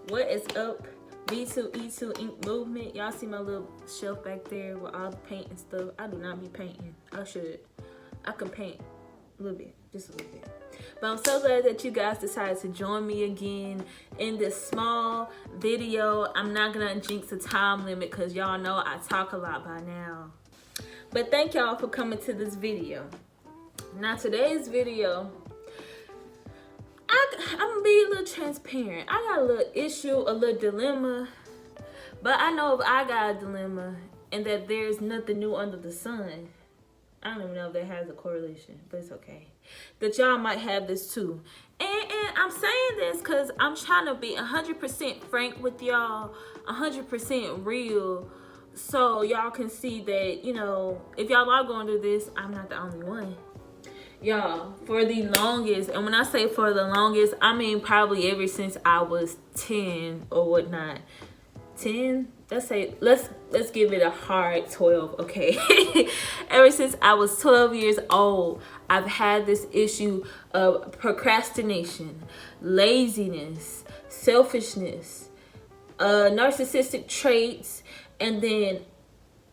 What is up? B2E2 Ink Movement. Y'all see my little shelf back there with all the paint and stuff. I do not be painting. I should. I can paint a little bit, just a little bit. But I'm so glad that you guys decided to join me again in this small video. I'm not gonna jinx a time limit because y'all know I talk a lot by now. But thank y'all for coming to this video. Now today's video, I'm gonna be a little transparent. I got a little issue, a little dilemma. But I know if I got a dilemma and that there's nothing new under the sun, I don't even know if that has a correlation, but it's okay. That y'all might have this too. And I'm saying this because I'm trying to be 100% frank with y'all, 100% real, so y'all can see that, you know, if y'all are going through this, I'm not the only one. Y'all, for the longest, and when I say for the longest, I mean probably ever since I was 10 or whatnot. 10? Let's give it a hard 12, okay? Ever since I was 12 years old, I've had this issue of procrastination, laziness, selfishness, narcissistic traits, and then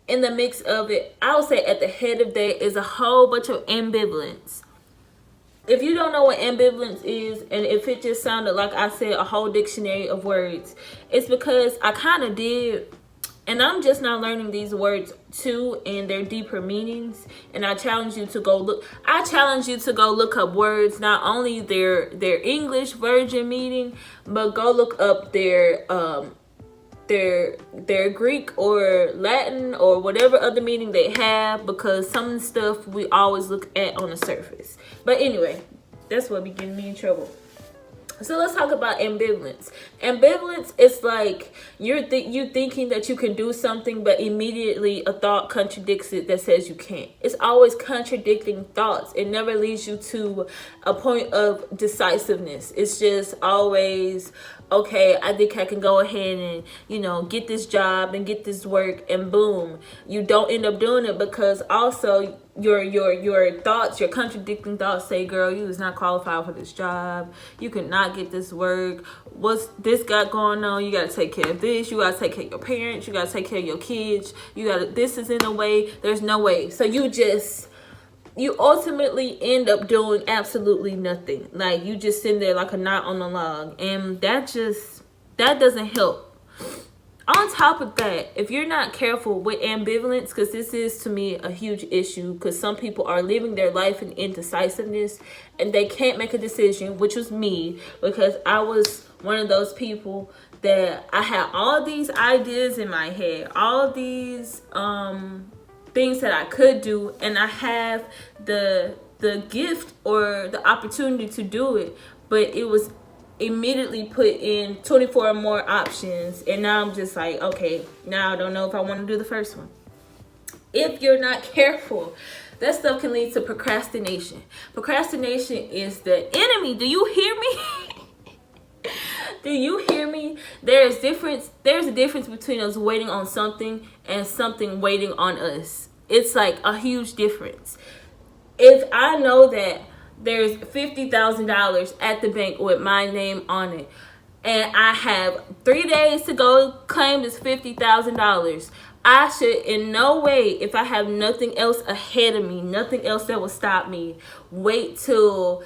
in the mix of it, I would say at the head of that is a whole bunch of ambivalence. If you don't know what ambivalence is, and if it just sounded like I said a whole dictionary of words, it's because I kind of did, and I'm just now learning these words too and their deeper meanings. And I challenge you to go look. I challenge you to go look up words, not only their English version meaning, but go look up their Greek or Latin or whatever other meaning they have, because some of the stuff we always look at on the surface. But anyway, that's what be getting me in trouble. So let's talk about ambivalence. Ambivalence is like you thinking that you can do something, but immediately a thought contradicts it that says you can't. It's always contradicting thoughts. It never leads you to a point of decisiveness. It's just always, okay, I think I can go ahead and, you know, get this job and get this work, and boom, you don't end up doing it because also your thoughts, your contradicting thoughts say, girl, you is not qualified for this job. You cannot get this work. What's this got going on? You got to take care of this. You got to take care of your parents. You got to take care of your kids. This is in the way. There's no way. So you ultimately end up doing absolutely nothing. Like, you just sitting there like a knot on the log, and that doesn't help. On top of that, if you're not careful with ambivalence, because this is to me a huge issue, because some people are living their life in indecisiveness and they can't make a decision, which was me, because I was one of those people that I had all these ideas in my head, all these things that I could do, and I have the gift or the opportunity to do it, but it was immediately put in 24 more options, and now I'm just like, okay, now I don't know if I want to do the first one. If you're not careful, that stuff can lead to procrastination. Procrastination is the enemy. Do you hear me? Do you hear me? There's a difference between us waiting on something and something waiting on us. It's like a huge difference. If I know that there's $50,000 at the bank with my name on it, and I have 3 days to go claim this $50,000, I should in no way, if I have nothing else ahead of me, nothing else that will stop me, wait till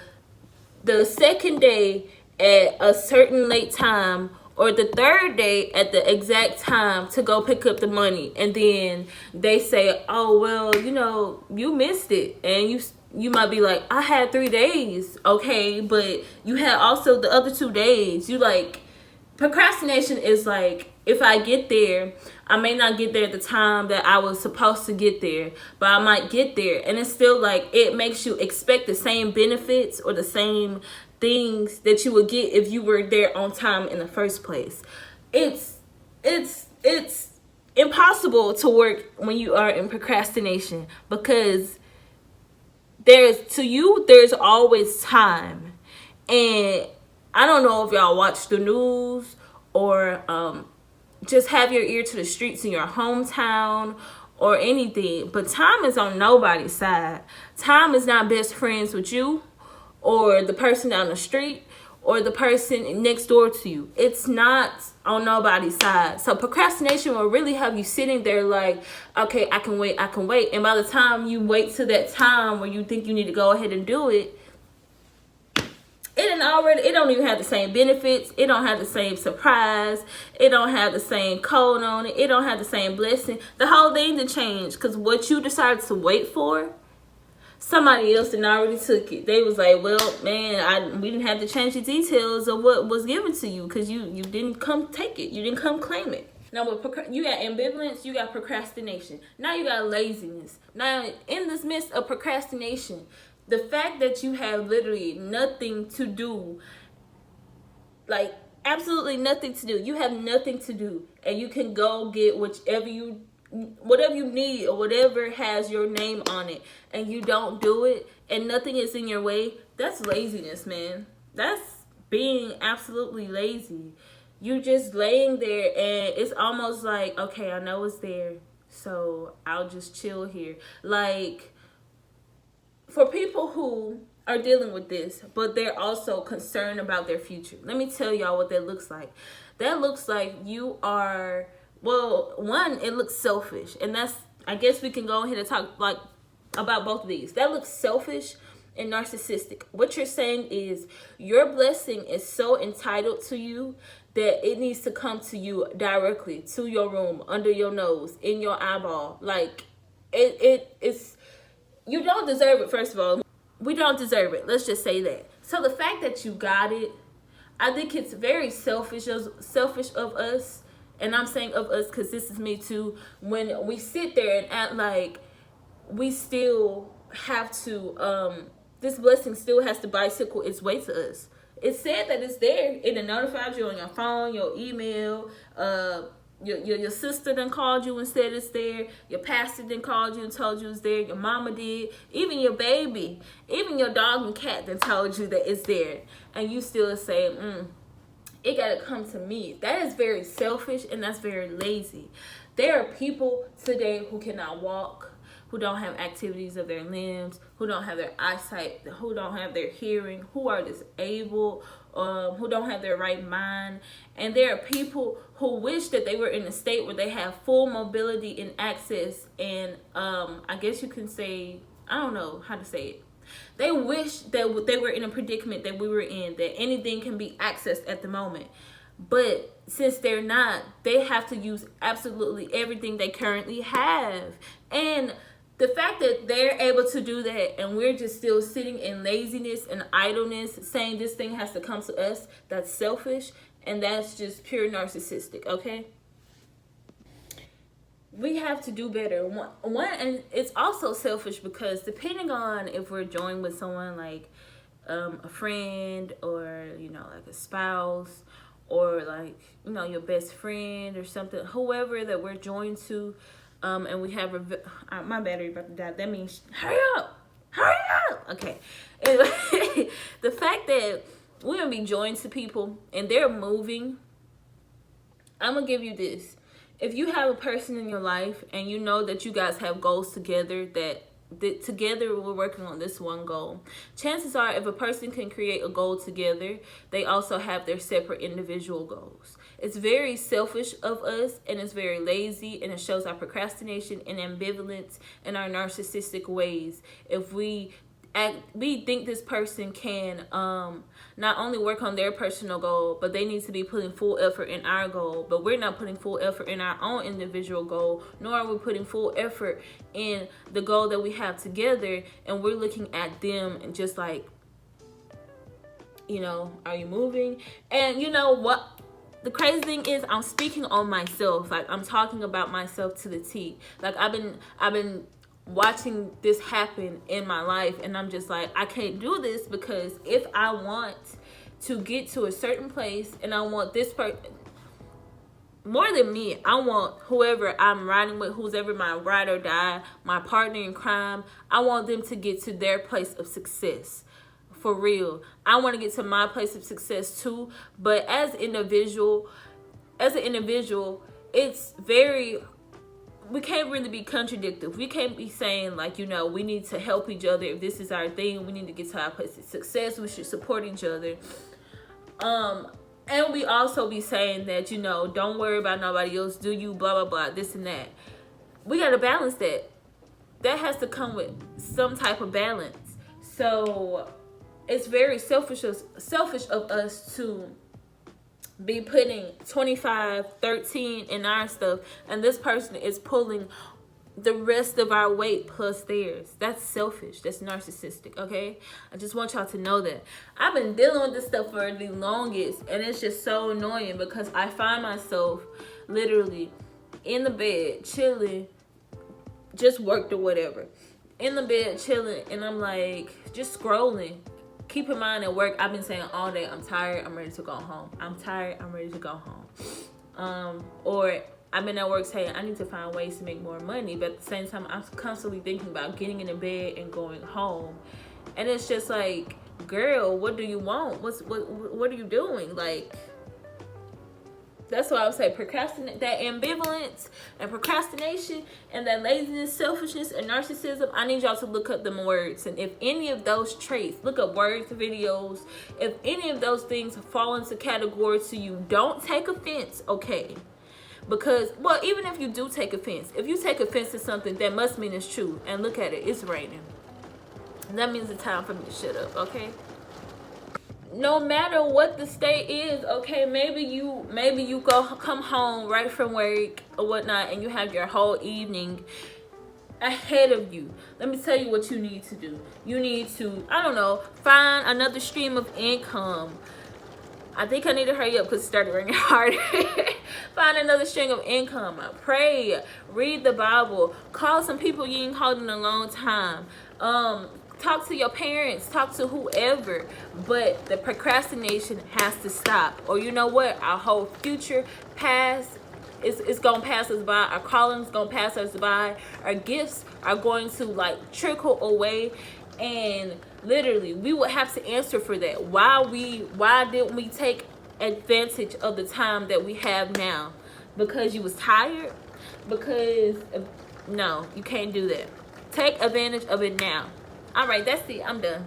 the second day at a certain late time, or the third day at the exact time to go pick up the money. And then they say, oh, well, you know, you missed it. And you might be like, I had 3 days. Okay, but you had also the other 2 days. You like, procrastination is like, if I get there, I may not get there at the time that I was supposed to get there, but I might get there. And it's still like, it makes you expect the same benefits or the same things that you would get if you were there on time in the first place. It's impossible to work when you are in procrastination, because there's always time. And I don't know if y'all watch the news or just have your ear to the streets in your hometown or anything, but time is on nobody's side. Time is not best friends with you or the person down the street or the person next door to you. It's not on nobody's side. So procrastination will really have you sitting there like, okay, I can wait. And by the time you wait to that time where you think you need to go ahead and do it, it don't even have the same benefits. It don't have the same surprise. It don't have the same code on it. It don't have the same blessing. The whole thing to change, because what you decided to wait for, somebody else did already took it. They was like, well, man, we didn't have to change the details of what was given to you because you didn't come take it. You didn't come claim it. Now, you got ambivalence, you got procrastination. Now you got laziness. Now, in this midst of procrastination, the fact that you have literally nothing to do, like absolutely nothing to do. You have nothing to do, and you can go get whatever you need or whatever has your name on it, and you don't do it, and nothing is in your way. That's laziness, man. That's being absolutely lazy. You just laying there, and it's almost like, okay, I know it's there, so I'll just chill here. Like, for people who are dealing with this, but they're also concerned about their future, let me tell y'all what that looks like. That looks like you are, well, one, it looks selfish. And that's, I guess we can go ahead and talk like about both of these. That looks selfish and narcissistic. What you're saying is your blessing is so entitled to you that it needs to come to you directly, to your room, under your nose, in your eyeball. Like, it's, you don't deserve it, first of all. We don't deserve it. Let's just say that. So the fact that you got it, I think it's very selfish of us. And I'm saying of us because this is me too. When we sit there and act like we still have to, this blessing still has to bicycle its way to us. It said that it's there. It notified you on your phone, your email, your sister done called you and said it's there. Your pastor done called you and told you it's there. Your mama did. Even your baby, even your dog and cat done told you that it's there. And you still say, it gotta come to me. That is very selfish and that's very lazy. There are people today who cannot walk, who don't have activities of their limbs, who don't have their eyesight, who don't have their hearing, who are disabled, who don't have their right mind. And there are people who wish that they were in a state where they have full mobility and access. And I guess you can say, I don't know how to say it. They wish that they were in a predicament that we were in, that anything can be accessed at the moment. But since they're not, they have to use absolutely everything they currently have. And the fact that they're able to do that and we're just still sitting in laziness and idleness, saying this thing has to come to us, that's selfish and that's just pure narcissistic, okay? We have to do better. One, and it's also selfish because depending on if we're joined with someone like a friend or, like a spouse or like, your best friend or something, whoever that we're joined to, and we have my battery about to die. That means hurry up. Okay. Anyway, the fact that we're gonna be joined to people and they're moving, I'm gonna give you this. If you have a person in your life and you know that you guys have goals together, that together we're working on this one goal, chances are if a person can create a goal together, they also have their separate individual goals. It's very selfish of us and it's very lazy, and it shows our procrastination and ambivalence and our narcissistic ways. If we think this person can not only work on their personal goal, but they need to be putting full effort in our goal, but we're not putting full effort in our own individual goal, nor are we putting full effort in the goal that we have together, and we're looking at them and just like, are you moving? And you know what? The crazy thing is I'm speaking on myself. Like, I'm talking about myself to the T. Like, I've been watching this happen in my life, and I'm just like, I can't do this, because if I want to get to a certain place and I want this person more than me, I want whoever I'm riding with, who's ever my ride or die, my partner in crime, I want them to get to their place of success. For real. I want to get to my place of success too, but as an individual, it's very, we can't really be contradictory. We can't be saying like, we need to help each other. If this is our thing, we need to get to our place of success. We should support each other. And we also be saying that, you know, don't worry about nobody else, do you, blah, blah, blah, this and that. We got to balance that. That has to come with some type of balance. So it's very selfish of us to be putting 25, 13 in our stuff, and this person is pulling the rest of our weight plus theirs. That's selfish. That's narcissistic, okay? I just want y'all to know that. I've been dealing with this stuff for the longest, and it's just so annoying because I find myself literally in the bed chilling, just worked or whatever, in the bed chilling, and I'm like just scrolling. Keep in mind, at work, I've been saying all day, I'm tired, I'm ready to go home. I'm tired, I'm ready to go home. Or I've been at work saying I need to find ways to make more money, but at the same time, I'm constantly thinking about getting in the bed and going home. And it's just like, girl, what do you want? What are you doing? Like, that's why I would say procrastinate, that ambivalence and procrastination and that laziness, selfishness, and narcissism. I need y'all to look up them words. And if any of those traits, look up words, videos. If any of those things fall into category to you, don't take offense, okay? Because, well, even if you do take offense, if you take offense to something, that must mean it's true. And look at it, it's raining. And that means it's time for me to shut up, okay? No matter what the state is, okay, maybe you come home right from work or whatnot, and you have your whole evening ahead of you. Let me tell you what you need to do. You need to, I don't know, find another stream of income. I think I need to hurry up because it started raining harder. Find another string of income. Pray, read the Bible, call some people you ain't called in a long time. Talk to your parents, talk to whoever, but the procrastination has to stop. Or you know what? Our whole future past is gonna pass us by. Our calling's gonna pass us by. Our gifts are going to like trickle away, and literally we would have to answer for that. Why didn't we take advantage of the time that we have now? Because you was tired? Because no, you can't do that. Take advantage of it now. All right, that's it. I'm done.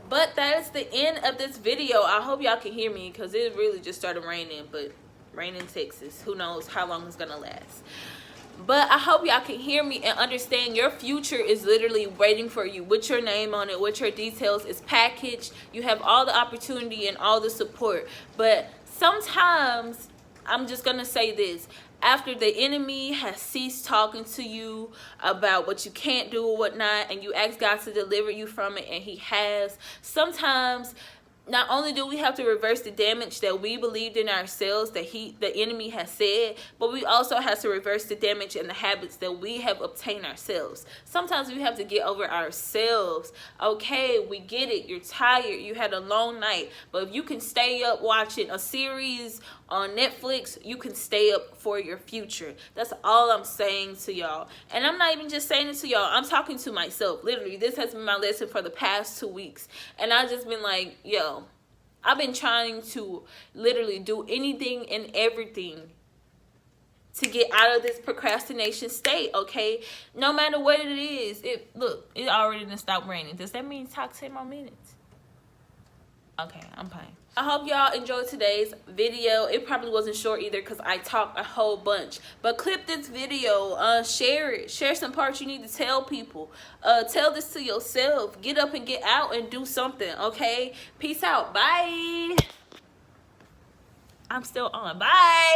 But that is the end of this video. I hope y'all can hear me because it really just started raining. But rain in Texas, who knows how long it's gonna last. But I hope y'all can hear me and understand your future is literally waiting for you with your name on it, with your details. It's packaged. You have all the opportunity and all the support. But sometimes, I'm just gonna say this, after the enemy has ceased talking to you about what you can't do or whatnot, and you ask God to deliver you from it, and he has, sometimes not only do we have to reverse the damage that we believed in ourselves that the enemy has said, but we also have to reverse the damage and the habits that we have obtained ourselves. Sometimes we have to get over ourselves. Okay, we get it. You're tired. You had a long night. But if you can stay up watching a series on Netflix, you can stay up for your future. That's all I'm saying to y'all. And I'm not even just saying it to y'all. I'm talking to myself. Literally, this has been my lesson for the past 2 weeks. And I've just been like, yo, I've been trying to literally do anything and everything to get out of this procrastination state, okay? No matter what it is. Look, it already done stopped raining. Does that mean talk 10 more minutes? Okay, I'm fine. I hope y'all enjoyed today's video. It probably wasn't short either because I talked a whole bunch. But clip this video, share it. Share some parts you need to tell people. Tell this to yourself. Get up and get out and do something, okay? Peace out. Bye. I'm still on. Bye.